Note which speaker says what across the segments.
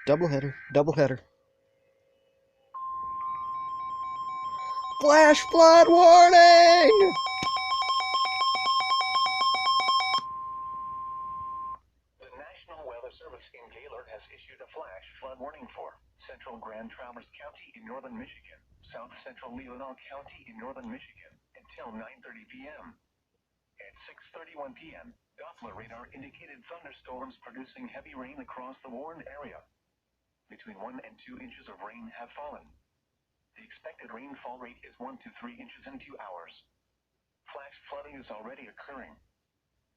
Speaker 1: Doubleheader, doubleheader. Flash flood warning!
Speaker 2: The National Weather Service in Gaylord has issued a flash flood warning for central Grand Traverse County in northern Michigan, south central Leelanau County in northern Michigan until 9:30 p.m. At 6:31 p.m., Doppler radar indicated thunderstorms producing heavy rain across the warned area. Between 1 and 2 inches of rain have fallen. The expected rainfall rate is 1 to 3 inches in 2 hours. Flash flooding is already occurring.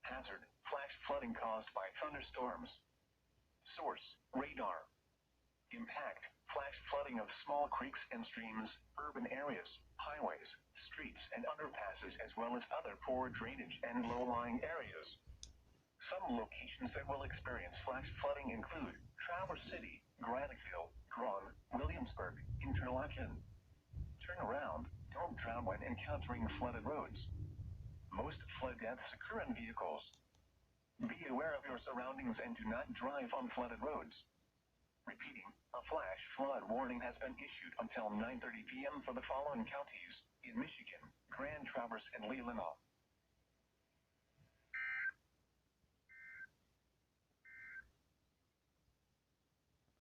Speaker 2: Hazard: flash flooding caused by thunderstorms. Source: radar. Impact: flash flooding of small creeks and streams, urban areas, highways, streets, and underpasses, as well as other poor drainage and low-lying areas. Some locations that will experience flash flooding include Traverse City, Graniteville, Groton, Williamsburg, Interlaken. Turn around. Don't drown when encountering flooded roads. Most flood deaths occur in vehicles. Be aware of your surroundings and do not drive on flooded roads. Repeating, a flash flood warning has been issued until 9:30 p.m. for the following counties in Michigan: Grand Traverse and Leelanau.